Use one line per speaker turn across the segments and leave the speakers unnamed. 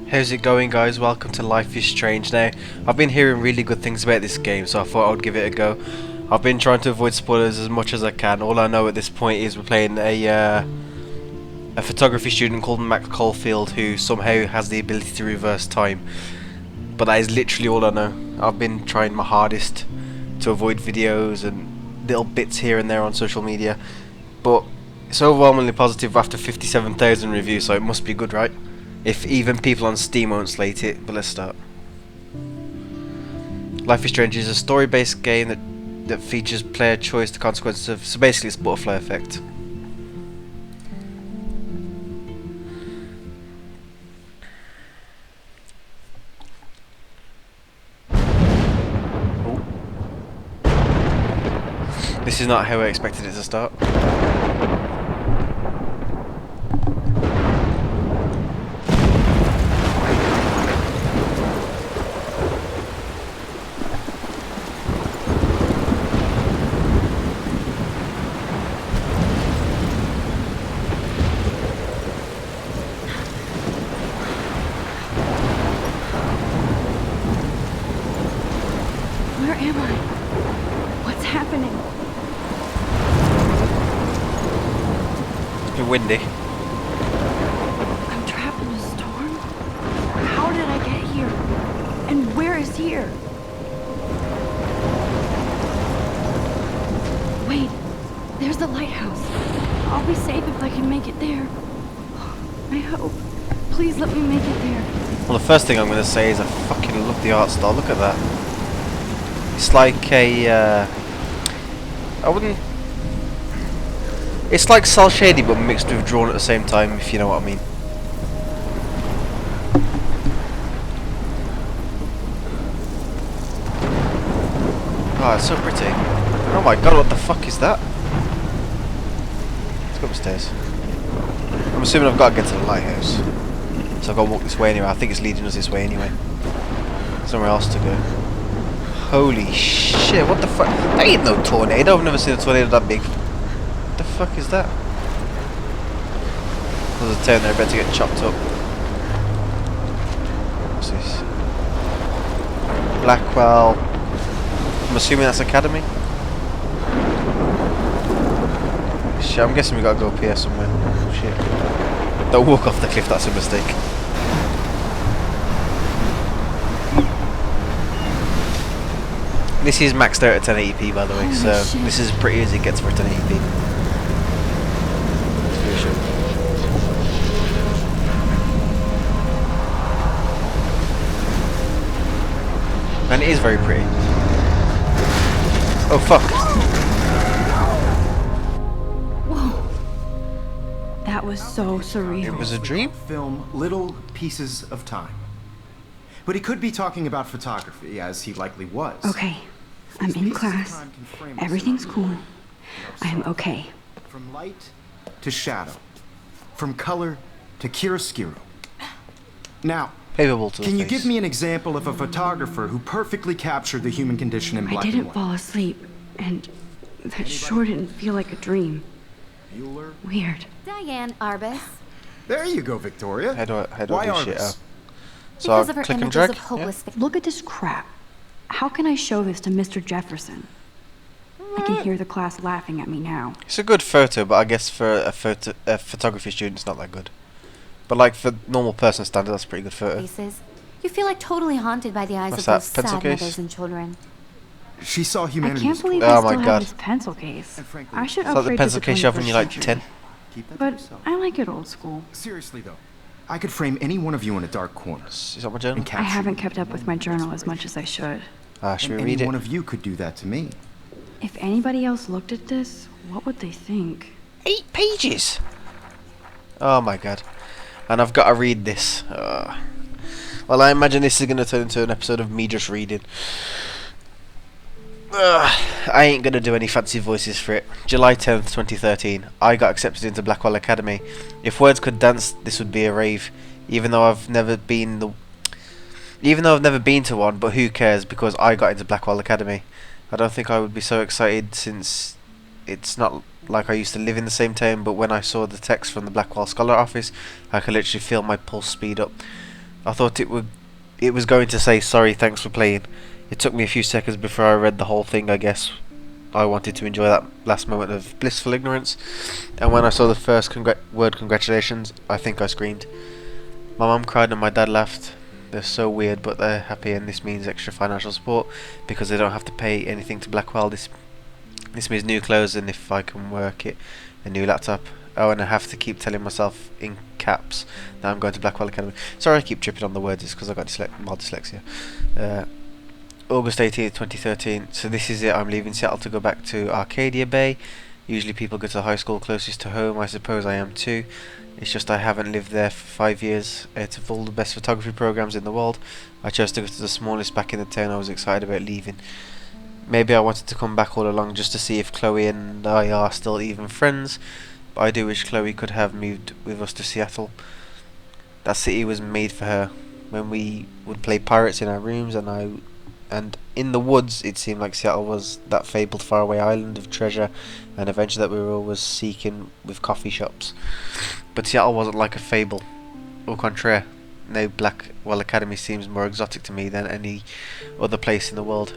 How's it going, guys? Welcome to Life is Strange. Now, I've been hearing really good things about this game, so I thought I'd give it a go. I've been trying to avoid spoilers as much as I can. All I know at this point is we're playing a photography student called Max Caulfield who somehow has the ability to reverse time. But that is literally all I know. I've been trying my hardest to avoid videos and little bits here and there on social media, but it's overwhelmingly positive after 57,000 reviews, so it must be good, right? If even people on Steam won't slate it. But let's start. Life is Strange is a story-based game that features player choice, the consequences of, so basically it's butterfly effect. Oh. This is not how I expected it to start.
Where am I? What's happening?
It's been windy.
I'm trapped in a storm? How did I get here? And where is here? Wait, there's the lighthouse. I'll be safe if I can make it there. I hope. Please let me make it there.
Well, the first thing I'm going to say is I fucking love the art style. Look at that. It's like a, I wouldn't... It's like cel shading but mixed with drawn at the same time, if you know what I mean. Oh, it's so pretty. Oh my god, what the fuck is that? Let's go upstairs. I'm assuming I've got to get to the lighthouse. So I've got to walk this way anyway. I think it's leading us this way anyway. Somewhere else to go. Holy shit, what the fuck? That ain't no tornado. I've never seen a tornado that big. What the fuck is that? There's a town there about to get chopped up. What's this? Blackwell. I'm assuming that's Academy. Shit, I'm guessing we gotta go up here somewhere. Oh, shit. Don't walk off the cliff, that's a mistake. This is maxed out at 1080p, by the way, so this is as pretty as it gets for 1080p. And it is very pretty. Oh fuck!
Whoa. That was so surreal.
It was a dream?
Film little pieces of time. But he could be talking about photography, as he likely was.
Okay, I'm in class. Everything's cool. I am okay.
From light to shadow. From color to chiaroscuro. Now,
Paperable to the
can you
face.
give me an example of a photographer who perfectly captured the human condition in
I
black and
didn't
white?
fall asleep, and that sure didn't feel like a dream.
Bueller?
Weird.
Diane Arbus.
There you go, Victoria.
How do
Why
I do shit
Arbus?
up? So I'll
Because of her
click and
images
drag?
of hopeless.
Look at this crap. How can I show this to Mr. Jefferson? I can hear the class laughing at me now.
It's a good photo, but I guess for a photography student it's not that good. But like for normal person standard, that's a pretty good photo.
Faces. You feel like totally haunted by the eyes
What's
of
that,
those
pencil
sad
case?
mothers and children.
She saw
I
humanity.
can't believe
Oh
I
my
still
God.
have this pencil case.
And frankly,
I should
It's like the
upgrade
pencil
to
case you have when you're like
21st
10.
Keep that to
But
yourself.
I like it old school.
Seriously though, I could frame any one of you in a dark corner.
Is that my journal?
And
I
capture
haven't
you.
kept up with my journal as much as I should.
Should we
And
read
any
it?
one of you could do that to me.
If anybody else looked at this, what would they think?
8 pages! Oh my god. And I've got to read this. Well, I imagine this is going to turn into an episode of me just reading. I ain't going to do any fancy voices for it. July 10th, 2013. I got accepted into Blackwell Academy. If words could dance, this would be a rave. Even though I've never been to one, but who cares, because I got into Blackwell Academy. I don't think I would be so excited since it's not like I used to live in the same town, but when I saw the text from the Blackwell Scholar office, I could literally feel my pulse speed up. I thought it was going to say sorry, thanks for playing. It took me a few seconds before I read the whole thing, I guess. I wanted to enjoy that last moment of blissful ignorance, and when I saw the first word congratulations, I think I screamed. My mum cried and my dad laughed. They're so weird, but they're happy, and this means extra financial support because they don't have to pay anything to Blackwell. This means new clothes, and if I can work it, a new laptop. Oh, and I have to keep telling myself in caps that I'm going to Blackwell Academy. Sorry I keep tripping on the words, it's because I got mild dyslexia. August 18th, 2013. So this is it. I'm leaving Seattle to go back to Arcadia Bay. Usually people go to the high school closest to home. I suppose I am too. It's just I haven't lived there for 5 years. It's of all the best photography programs in the world. I chose to go to the smallest back in the town. I was excited about leaving. Maybe I wanted to come back all along just to see if Chloe and I are still even friends. But I do wish Chloe could have moved with us to Seattle. That city was made for her. When we would play pirates in our rooms and in the woods, it seemed like Seattle was that fabled faraway island of treasure and adventure that we were always seeking with coffee shops. But Seattle wasn't like a fable. Au contraire, now Blackwell Academy seems more exotic to me than any other place in the world.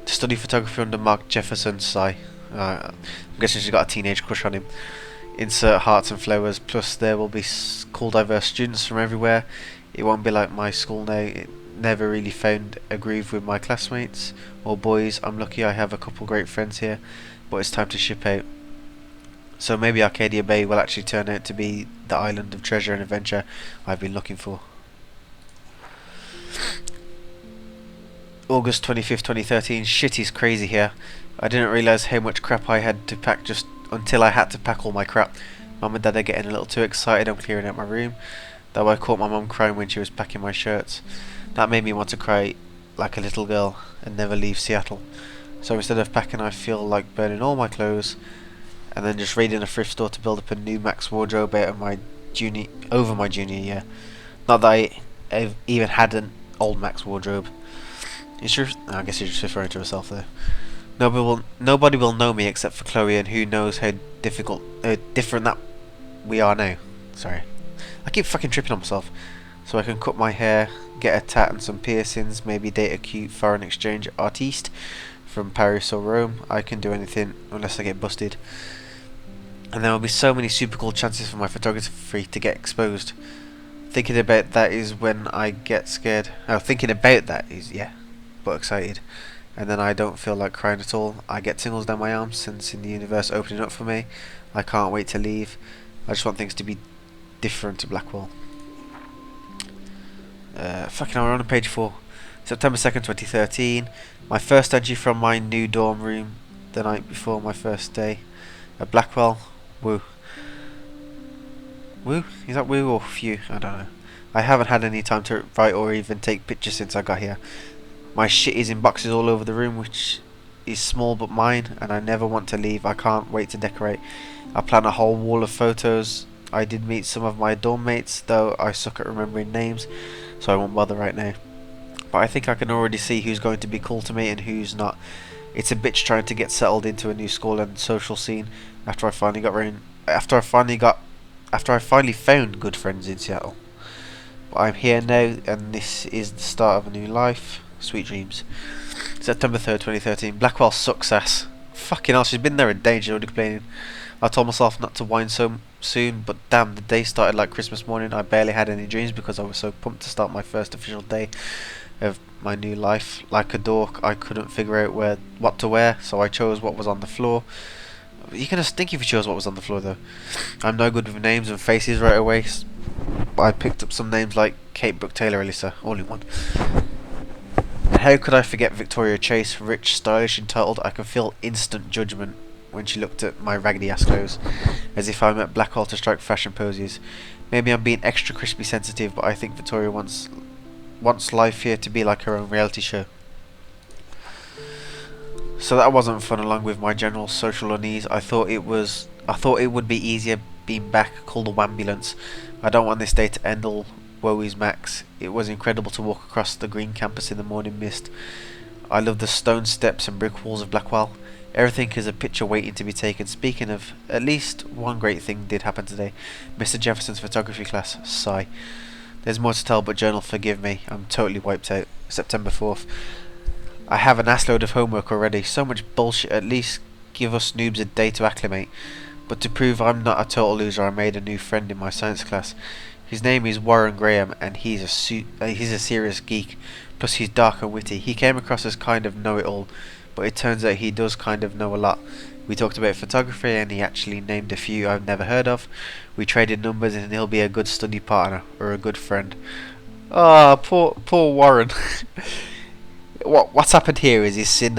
To study photography under Mark Jefferson, sigh. I'm guessing she's got a teenage crush on him. Insert hearts and flowers, plus there will be cool diverse students from everywhere. It won't be like my school now. It never really found a groove with my classmates or boys. I'm lucky I have a couple great friends here, but it's time to ship out. So maybe Arcadia Bay will actually turn out to be the island of treasure and adventure I've been looking for. August 25th, 2013. Shit is crazy here. I didn't realise how much crap I had to pack just until I had to pack all my crap. Mum and Dad are getting a little too excited. I'm clearing out my room, though I caught my mum crying when she was packing my shirts. That made me want to cry like a little girl and never leave Seattle. So instead of packing, I feel like burning all my clothes and then just raiding a thrift store to build up a new max wardrobe over my junior year. Not that I've even had an old max wardrobe. I guess you're just referring to herself there. Nobody will know me except for Chloe, and who knows how different that we are now. Sorry, I keep fucking tripping on myself. So I can cut my hair, get a tat and some piercings, maybe date a cute foreign exchange artiste from Paris or Rome. I can do anything unless I get busted. And there will be so many super cool chances for my photography to get exposed. Thinking about that is when I get scared. Oh, thinking about that is, yeah, but excited. And then I don't feel like crying at all. I get tingles down my arms, sensing the universe opening up for me. I can't wait to leave. I just want things to be different to Blackwell. Fucking hell, we're on page 4. September 2nd, 2013. My first entry from my new dorm room the night before my first day at Blackwell. Woo. Woo? Is that woo or phew? I don't know. I haven't had any time to write or even take pictures since I got here. My shit is in boxes all over the room, which is small but mine, and I never want to leave. I can't wait to decorate. I plan a whole wall of photos. I did meet some of my dorm mates, though I suck at remembering names, so I won't bother right now. But I think I can already see who's going to be cool to me and who's not. It's a bitch trying to get settled into a new school and social scene after I finally found good friends in Seattle. But I'm here now, and this is the start of a new life. Sweet dreams. September 3rd, 2013. Blackwell sucks ass. Fucking hell, she's been there a day and she's already complaining. I told myself not to whine so soon, but damn, the day started like Christmas morning. I barely had any dreams because I was so pumped to start my first official day of my new life. Like a dork, I couldn't figure out what to wear, so I chose what was on the floor. You're gonna stink if you chose what was on the floor, though. I'm no good with names and faces right away. I picked up some names like Kate, Brooke, Taylor, Alyssa, all in one. And how could I forget Victoria Chase, rich, stylish, entitled? I can feel instant judgment when she looked at my raggedy ass clothes, as if I'm at Blackwell to strike fashion poses. Maybe I'm being extra crispy sensitive, but I think Victoria wants life here to be like her own reality show. So that wasn't fun. Along with my general social unease, I thought it would be easier being back. Call the ambulance. I don't want this day to end all woe is max. It was incredible to walk across the green campus in the morning mist. I love the stone steps and brick walls of Blackwell. Everything is a picture waiting to be taken. Speaking of, at least one great thing did happen today. Mr. Jefferson's photography class. Sigh. There's more to tell, but journal, forgive me. I'm totally wiped out. September 4th. I have an assload of homework already. So much bullshit. At least give us noobs a day to acclimate. But to prove I'm not a total loser, I made a new friend in my science class. His name is Warren Graham, and he's a serious geek. Plus he's dark and witty. He came across as kind of know-it-all, but it turns out he does kind of know a lot. We talked about photography, and he actually named a few I've never heard of. We traded numbers, and he'll be a good study partner, or a good friend. Ah, poor Warren. What's happened here is he's seen,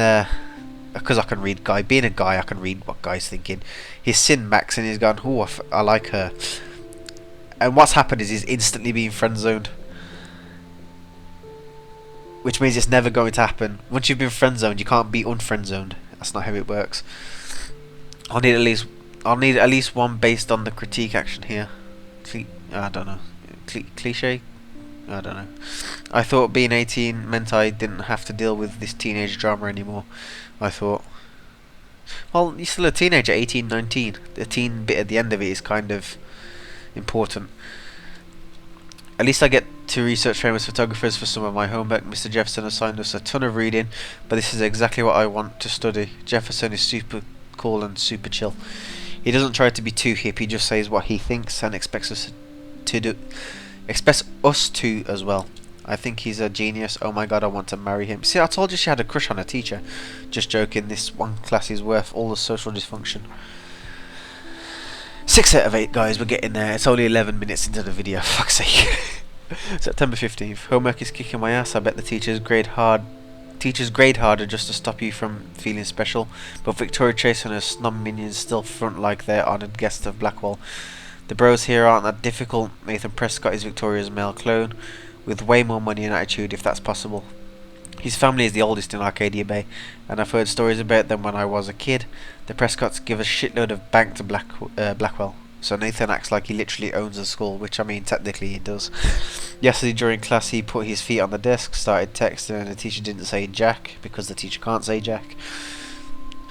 because I can read Guy. Being a guy, I can read what Guy's thinking. He's seen Max, and he's gone, oh, I like her. And what's happened is he's instantly being friend-zoned. Which means it's never going to happen. Once you've been friend-zoned, you can't be unfriend-zoned. That's not how it works. I'll need at least one based on the critique action here. I don't know. Cliche? I don't know. I thought being 18 meant I didn't have to deal with this teenage drama anymore. I thought. Well, you're still a teenager, 18, 19. The teen bit at the end of it is kind of important. At least I get to research famous photographers for some of my homework. Mr. Jefferson assigned us a ton of reading, but this is exactly what I want to study. Jefferson is super cool and super chill. He doesn't try to be too hip, he just says what he thinks and expects us to as well. I think he's a genius. Oh my god, I want to marry him. See, I told you she had a crush on a teacher. Just joking, this one class is worth all the social dysfunction. 6 out of 8, guys, we're getting there. It's only 11 minutes into the video, fuck's sake. September 15th. Homework is kicking my ass. I bet the teachers grade harder just to stop you from feeling special. But Victoria Chase and her snob minions still front like they're honoured guests of Blackwell. The bros here aren't that difficult. Nathan Prescott is Victoria's male clone, with way more money and attitude if that's possible. His family is the oldest in Arcadia Bay, and I've heard stories about them when I was a kid. The Prescotts give a shitload of bank to Blackwell, so Nathan acts like he literally owns the school, which I mean technically he does. Yesterday during class he put his feet on the desk, started texting, and the teacher didn't say Jack, because the teacher can't say Jack.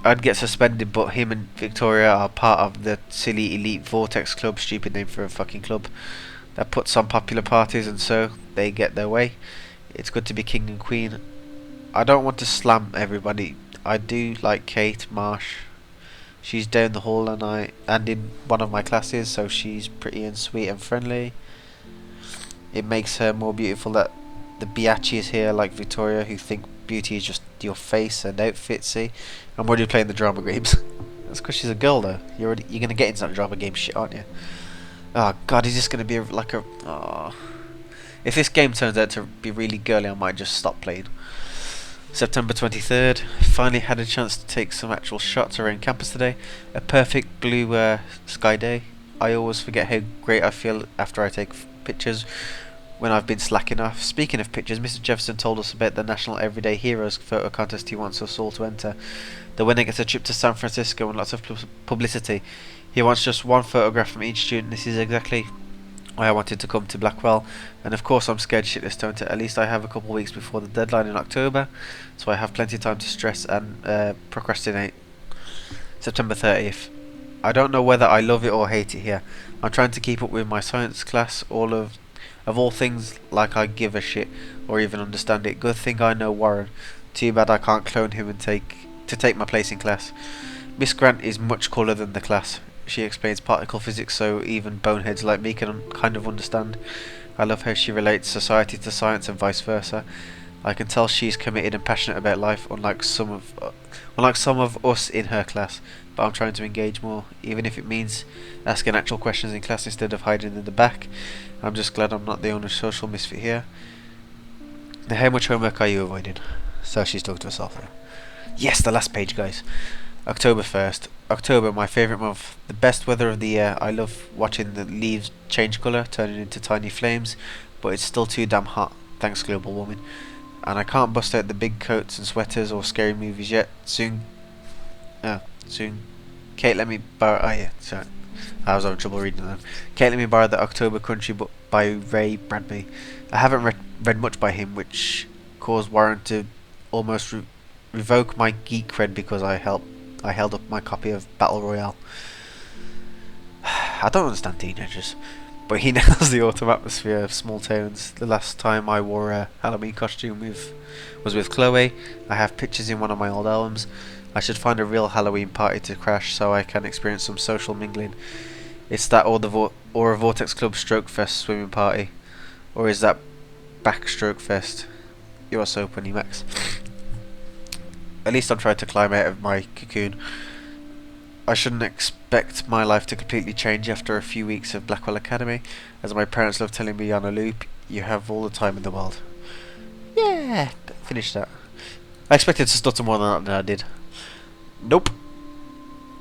I'd get suspended, but him and Victoria are part of the silly elite Vortex Club, stupid name for a fucking club, that puts on popular parties, and so they get their way. It's good to be king and queen. I don't want to slam everybody. I do like Kate Marsh. She's down the hall and in one of my classes, so she's pretty and sweet and friendly. It makes her more beautiful that the biatches here like Victoria, who think beauty is just your face and outfit. See, I'm already playing the drama games. That's because she's a girl though. You're gonna get into that drama game shit, aren't you? Oh god, is this gonna be like a... Oh. If this game turns out to be really girly, I might just stop playing. September 23rd. Finally had a chance to take some actual shots around campus today. A perfect blue sky day. I always forget how great I feel after I take pictures when I've been slacking off. Speaking of pictures, Mr. Jefferson told us about the National Everyday Heroes photo contest he wants us all to enter. The winner gets a trip to San Francisco and lots of publicity. He wants just one photograph from each student. This is exactly why I wanted to come to Blackwell, and of course I'm scared shitless, don't it? At least I have a couple of weeks before the deadline in October, so I have plenty of time to stress and procrastinate. September 30th. I don't know whether I love it or hate it here. I'm trying to keep up with my science class, of all things, like I give a shit or even understand it. Good thing I know Warren. Too bad I can't clone him and take my place in class. Miss Grant is much cooler than the class. She explains particle physics so even boneheads like me can kind of understand. I love how she relates society to science and vice versa. I can tell she's committed and passionate about life, unlike some of us in her class. But I'm trying to engage more, even if it means asking actual questions in class instead of hiding in the back. I'm just glad I'm not the only social misfit here. Now, how much homework are you avoiding? So she's talking to herself now. Yes, the last page, guys. October 1st. October, my favourite month. The best weather of the year. I love watching the leaves change colour, turning into tiny flames, but it's still too damn hot, thanks global warming. And I can't bust out the big coats and sweaters or scary movies yet. Soon. Kate, let me borrow... Oh yeah, sorry. I was having trouble reading them. Kate, let me borrow the October Country book by Ray Bradbury. I haven't read much by him, which caused Warren to almost revoke my geek cred because I held up my copy of Battle Royale. I don't understand teenagers. But he nails the autumn atmosphere of small towns. The last time I wore a Halloween costume was with Chloe. I have pictures in one of my old albums. I should find a real Halloween party to crash so I can experience some social mingling. It's that or a Vortex Club Stroke Fest swimming party. Or is that Backstroke Fest? You are so funny, Max. At least I'm trying to climb out of my cocoon. I shouldn't expect my life to completely change after a few weeks of Blackwell Academy, as my parents love telling me on a loop, you have all the time in the world. Yeah, finish that. I expected to stutter more than I did. Nope.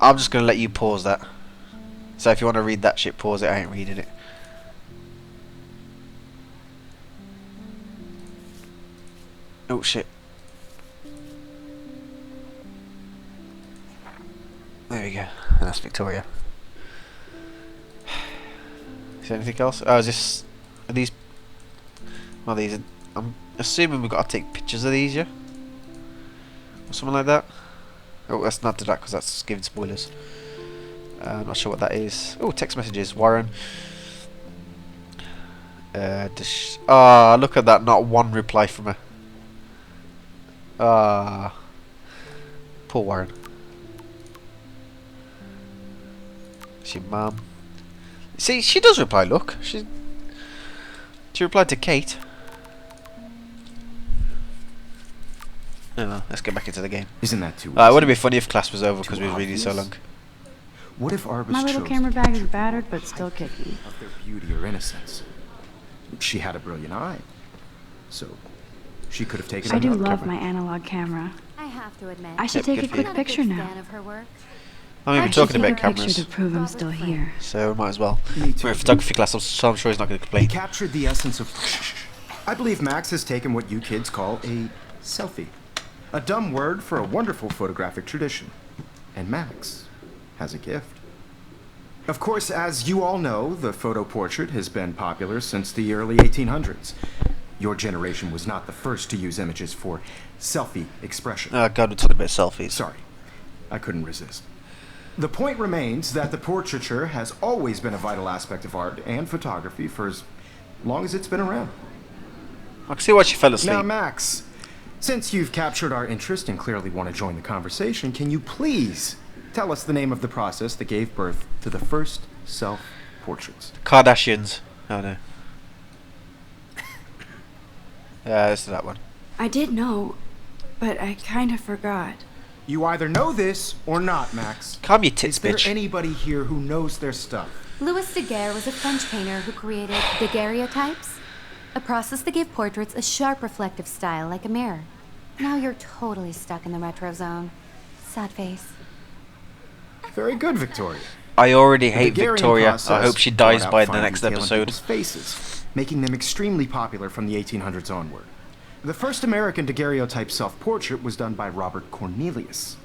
I'm just going to let you pause that. So if you want to read that shit, pause it. I ain't reading it. Oh shit. There we go. And that's Victoria. Is there anything else? Oh, is this... Are these... Well, these are... I'm assuming we've got to take pictures of these, yeah? Or something like that? Oh, let's not do that because that's giving spoilers. I'm not sure what that is. Oh, text messages. Warren. Ah, look at that. Not one reply from her. Ah. Poor Warren. She mum. See, she does reply. Look, she replied to Kate. Oh, let's get back into the game.
Isn't that too?
It would have been funny if class was over because we were reading so long.
What if Arbus
My little
chose
camera
to
bag is
capture
battered,
the
but still
height
kicking.
of their beauty or innocence? She had a brilliant eye, so she could have taken.
I do
another
love
camera.
my analog camera.
I have to admit.
I should
Yep,
take a
good for you.
quick
I'm not a big
picture now.
fan of her work.
I mean,
I
we're
should
talking
take
about
a picture
cameras,
to prove I'm still here.
so might as well.
Me too.
We're in photography class, so I'm sure he's not going to
He
complain.
captured the essence of. I believe Max has taken what you kids call a selfie, a dumb word for a wonderful photographic tradition, and Max has a gift. Of course, as you all know, the photo portrait has been popular since the early 1800s. Your generation was not the first to use images for selfie expression.
Oh god, we're talking about selfies.
Sorry, I couldn't resist. The point remains that the portraiture has always been a vital aspect of art and photography for as long as it's been around.
I can see why she fell asleep.
Now, Max, since you've captured our interest and clearly want to join the conversation, can you please tell us the name of the process that gave birth to the first self-portraits?
Kardashians. Oh no. Yeah, this is that one.
I did know, but I kind of forgot.
You either know this or not, Max.
Calm your tits,
Is there
bitch.
anybody here who knows their stuff?
Louis Daguerre was a French painter who created daguerreotypes, a process that gave portraits a sharp reflective style like a mirror. Now you're totally stuck in the retro zone. Sad face.
Very good, Victoria.
I already
The
hate
Daguerrean
Victoria. I
process
hope she
brought
dies
out
by the
fine
next
detail in
episode.
people's faces, making them extremely popular from the 1800s onward. The first American daguerreotype self-portrait was done by Robert Cornelius.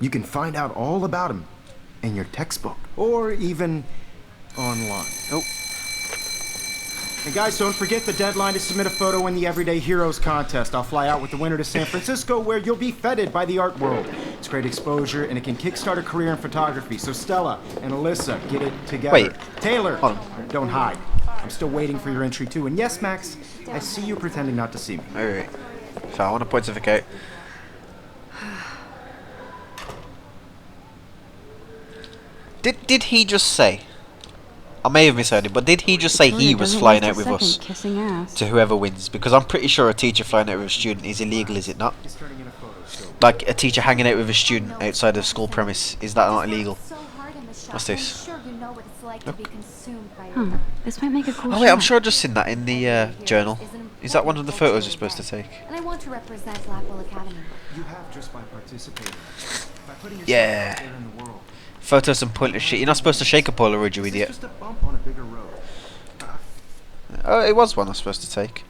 You can find out all about him in your textbook, or even online.
Oh,
And guys, don't forget the deadline to submit a photo in the Everyday Heroes contest. I'll fly out with the winner to San Francisco, where you'll be feted by the art world. It's great exposure, and it can kickstart a career in photography. So Stella and Alyssa, get it together.
Wait.
Taylor,
Hold
don't hide. I'm still waiting for your entry too. And yes, Max, I see you pretending not to see me.
wait. So I want to pontificate. Did he just say? I may have misheard it, but did he just say he was flying out with us
Kissing ass.
to whoever wins? Because I'm pretty sure a teacher flying out with a student is illegal, is it not?
He's turning in a photo, so
Like a teacher hanging out with a student outside of school premise, is that not illegal? What's this?
I'm sure you know what it's like to be consumed by
Huh. This might make a cool
Oh wait, I'm
shot.
sure I've just seen that in the journal. Is that one of the photos you're supposed to take?
And I want to represent Blackwell Academy.
you have just by participating, by putting yourself
Yeah.
out there in the world.
Photos and pointless shit. You're not supposed to shake a Polaroid, you
This is
idiot.
just a bump on a bigger road.
Oh, it was one I was supposed to take.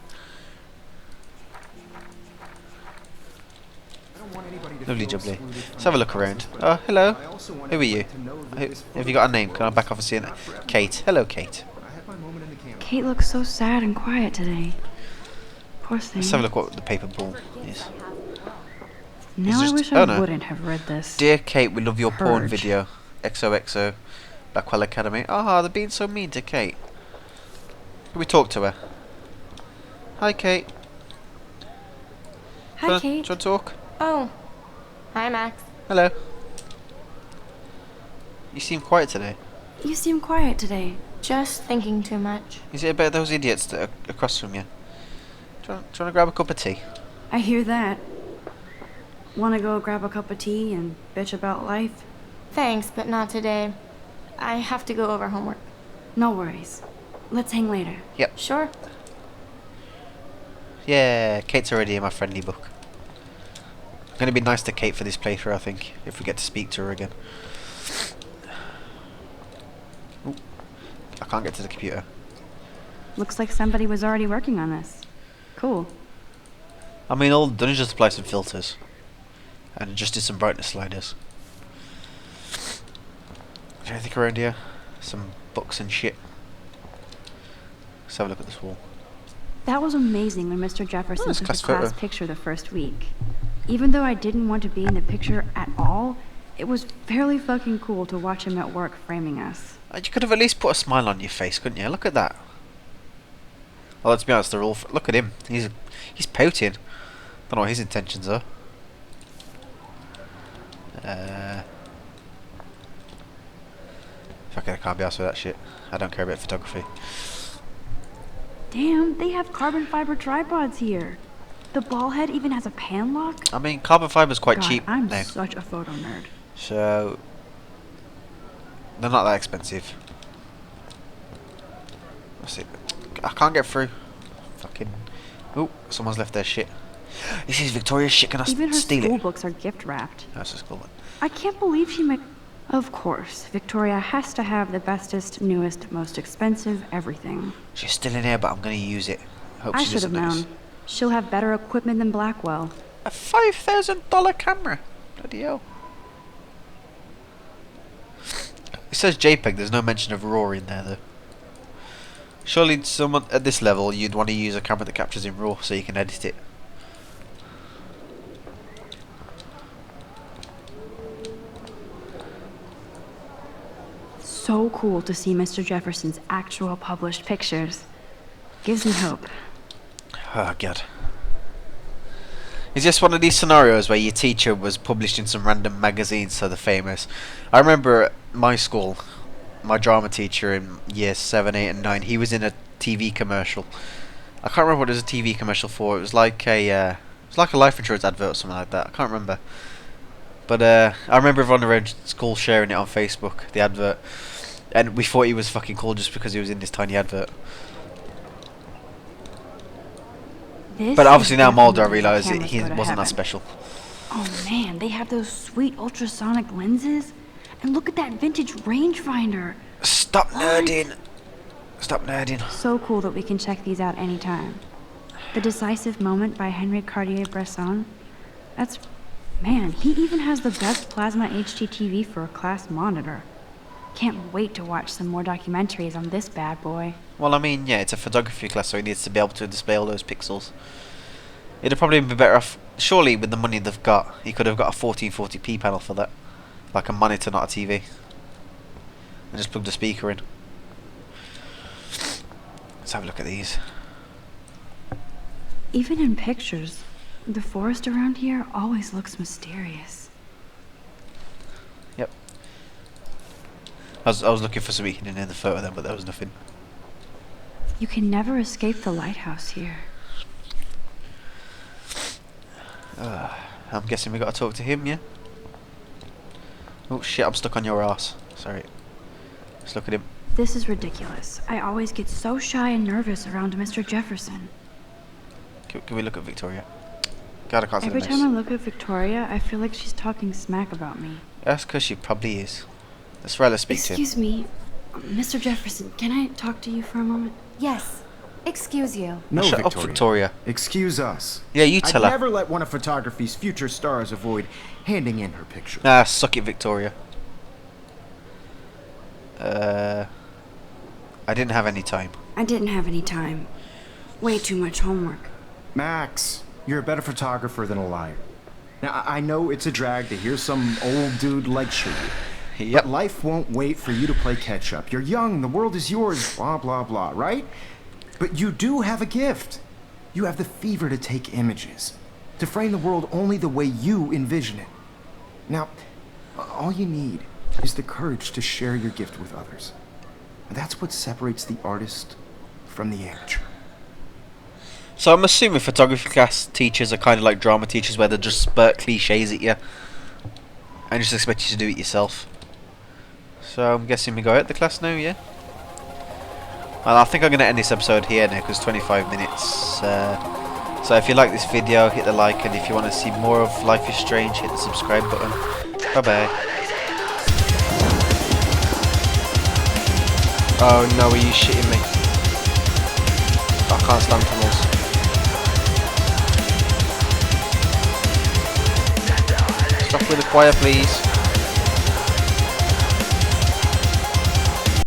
I don't want anybody to
Lovely
feel
jubbly.
excluded from
Let's have a look
the
around.
process,
Oh,
but
hello.
I also want
Who are you?
everyone to know that
Who,
this
have you got a
photo
name? Can I back off and see it?
not forever.
Kate. Hello, Kate.
I had my moment in the camera.
Kate looks so sad and quiet today. Poor thing.
Let's have a look what the paper ball is.
Now I
just-
wish
oh,
I
no.
wouldn't have read this.
Dear Kate, we love your porn
Purge.
video. XOXO. Blackwell Academy. Ah, they're being so mean to Kate. Can we talk to her? Hi, Kate.
Hi, Kate.
Do you want to talk?
Oh. Hi, Max.
Hello. You seem quiet today.
You seem quiet today.
Just thinking too much.
Is it about those idiots that are across from you? Do you want to grab a cup of tea?
I hear that. Want to go grab a cup of tea and bitch about life?
Thanks, but not today. I have to go over homework.
No worries. Let's hang later.
Yep.
Sure.
Yeah, Kate's already in my friendly book. I'm going to be nice to Kate for this playthrough, I think, if we get to speak to her again. Ooh, I can't get to the computer.
Looks like somebody was already working on this. Cool.
I mean, all done is just apply some filters. And just did some brightness sliders. Is there anything around here? Some books and shit. Let's have a look at this wall.
That was amazing when Mr. Jefferson
that's
took
class
the class
photo.
picture the first week. Even though I didn't want to be in the picture at all, it was fairly fucking cool to watch him at work framing us.
You could have at least put a smile on your face, couldn't you? Look at that. Well, let's be honest, they're all... Look at him. He's pouting. Don't know what his intentions are. Fuck it, I can't be arsed with that shit. I don't care about photography.
Damn, they have carbon fiber tripods here. The ball head even has a pan lock.
I mean, carbon fiber's quite
God,
cheap
I'm
now.
such a photo nerd.
So... They're not that expensive. Let's see. I can't get through. Fucking... Oh, someone's left their shit. This is Victoria's shit, can I
Even her
steal
school
it?
books are gift wrapped.
That's a school one.
I can't believe she made... Of course, Victoria has to have the bestest, newest, most expensive everything.
She's still in here, but I'm gonna use it. Hope
I
she
should have
doesn't
known.
notice.
She'll have better equipment than Blackwell.
A $5,000 camera. Bloody hell. It says JPEG, there's no mention of RAW in there though. Surely someone at this level you'd want to use a camera that captures in RAW so you can edit it.
So cool to see Mr. Jefferson's actual published pictures. Gives me hope.
Oh god. Is this one of these scenarios where your teacher was published in some random magazine so they're famous? I remember at my school, my drama teacher in years 7, 8 and 9, he was in a TV commercial. I can't remember what it was a TV commercial for. It was like a life insurance advert or something like that. I can't remember. But I remember everyone around school sharing it on Facebook, the advert. And we thought he was fucking cool just because he was in this tiny advert.
This
But obviously
is
now I'm older, I
definitely
realise
cameras
he
go to
wasn't that
heaven.
special.
Oh man, they have those sweet ultrasonic lenses. And look at that vintage rangefinder.
Stop nerding! Stop nerding.
So cool that we can check these out anytime. The Decisive Moment by Henry Cartier-Bresson. That's... Man, he even has the best plasma HDTV for a class monitor. Can't wait to watch some more documentaries on this bad boy.
Well, I mean, yeah, it's a photography class, so he needs to be able to display all those pixels. It'd probably be better off... Surely, with the money they've got, he could have got a 1440p panel for that. Like a monitor, not a TV. And just plug the speaker in. Let's have a look at these.
Even in pictures, the forest around here always looks mysterious.
Yep. I was looking for something hidden in the photo then, but there was nothing.
You can never escape the lighthouse here.
I'm guessing we got to talk to him, yeah? Oh shit, I'm stuck on your ass. Sorry. Let's look at him.
This is ridiculous. I always get so shy and nervous around Mr. Jefferson.
Can we look at Victoria? God, I can't see
Every
the
time I
mouse.
look at Victoria, I feel like she's talking smack about me.
That's because she probably is. Let's rather speak to him.
Excuse me, Mr. Jefferson, can I talk to you for a moment?
Yes. Excuse you.
No,
Shut up,
Victoria.
Victoria.
Excuse us.
Yeah, you tell
I'd
her.
never let one of photography's future stars avoid handing in her picture.
Ah, suck it, Victoria. I didn't have any time.
I didn't have any time. Way too much homework.
Max, you're a better photographer than a liar. Now, I know it's a drag to hear some old dude lecture you,
Yep.
But life won't wait for you to play catch up. You're young, the world is yours, blah, blah, blah, right? But you do have a gift. You have the fever to take images, to frame the world only the way you envision it. Now, all you need is the courage to share your gift with others. And that's what separates the artist from the amateur.
So I'm assuming photography class teachers are kind of like drama teachers where they just spurt cliches at you and just expect you to do it yourself. So I'm guessing we go out the class now, yeah? Well, I think I'm going to end this episode here now because 25 minutes. So if you like this video, hit the like, and if you want to see more of Life is Strange, hit the subscribe button. Bye bye. Oh no, are you shitting me? I can't stand tunnels. Stop with the choir, please.